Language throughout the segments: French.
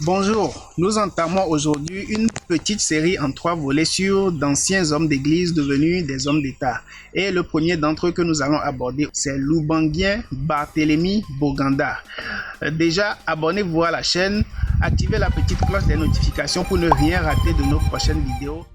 Bonjour, nous entamons aujourd'hui une petite série en 3 volets sur d'anciens hommes d'église devenus des hommes d'État. Et le premier d'entre eux que nous allons aborder, c'est l'Oubanguien Barthélemy Boganda. Déjà, abonnez-vous à la chaîne, activez la petite cloche des notifications pour ne rien rater de nos prochaines vidéos.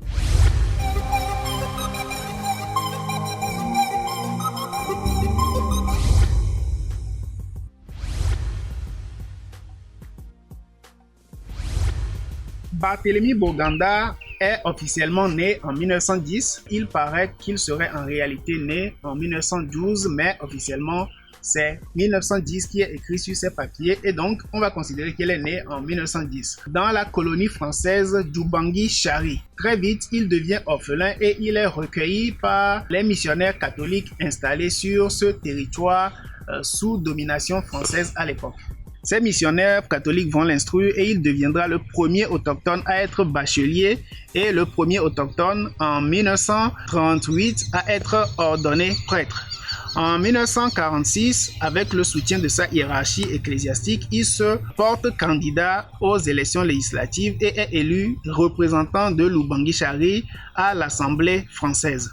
Barthélemy Boganda est officiellement né en 1910. Il paraît qu'il serait en réalité né en 1912, mais officiellement c'est 1910 qui est écrit sur ses papiers et donc on va considérer qu'il est né en 1910 dans la colonie française d'Oubangui Chari. Très vite, il devient orphelin et il est recueilli par les missionnaires catholiques installés sur ce territoire sous domination française à l'époque. Ces missionnaires catholiques vont l'instruire et il deviendra le premier autochtone à être bachelier et le premier autochtone en 1938 à être ordonné prêtre. En 1946, avec le soutien de sa hiérarchie ecclésiastique, il se porte candidat aux élections législatives et est élu représentant de l'Oubangui Chari à l'Assemblée française.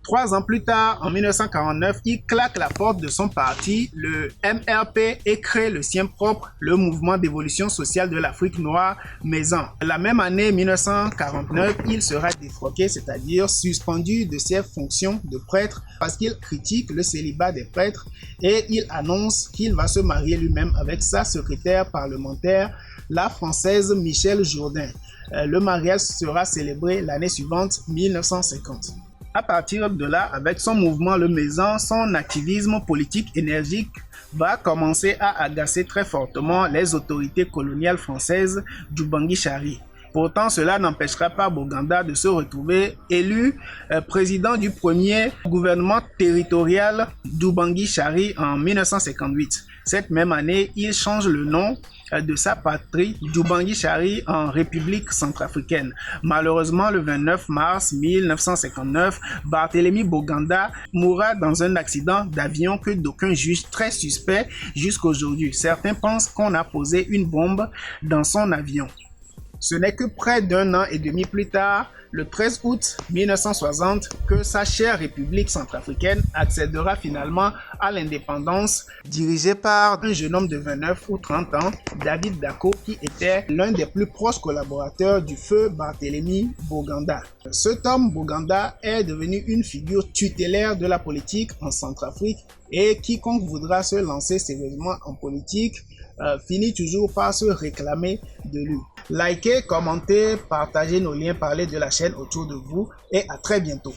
3 ans plus tard, en 1949, il claque la porte de son parti, le MRP, et crée le sien propre, le Mouvement d'évolution sociale de l'Afrique noire, Maison. La même année 1949, il sera défroqué, c'est-à-dire suspendu de ses fonctions de prêtre parce qu'il critique le célibat des prêtres et il annonce qu'il va se marier lui-même avec sa secrétaire parlementaire, la Française Michèle Jourdain. Le mariage sera célébré l'année suivante, 1950. À partir de là, avec son mouvement Le Maison, son activisme politique énergique va commencer à agacer très fortement les autorités coloniales françaises d'Oubangui Chari. Pourtant, cela n'empêchera pas Boganda de se retrouver élu président du premier gouvernement territorial d'Oubangui Chari en 1958. Cette même année, il change le nom de sa patrie d'Oubangui Chari en République centrafricaine. Malheureusement, le 29 mars 1959, Barthélemy Boganda mourra dans un accident d'avion que d'aucuns jugent très suspect jusqu'aujourd'hui. Certains pensent qu'on a posé une bombe dans son avion. Ce n'est que près d'1 an et demi plus tard, le 13 août 1960, que sa chère République centrafricaine accédera finalement à l'indépendance, dirigée par un jeune homme de 29 ou 30 ans, David Dacko, qui était l'un des plus proches collaborateurs du feu Barthélemy Boganda. Cet homme, Boganda, est devenu une figure tutélaire de la politique en Centrafrique et quiconque voudra se lancer sérieusement en politique finit toujours par se réclamer de lui. Likez, commentez, partagez nos liens, parlez de la chaîne autour de vous et à très bientôt.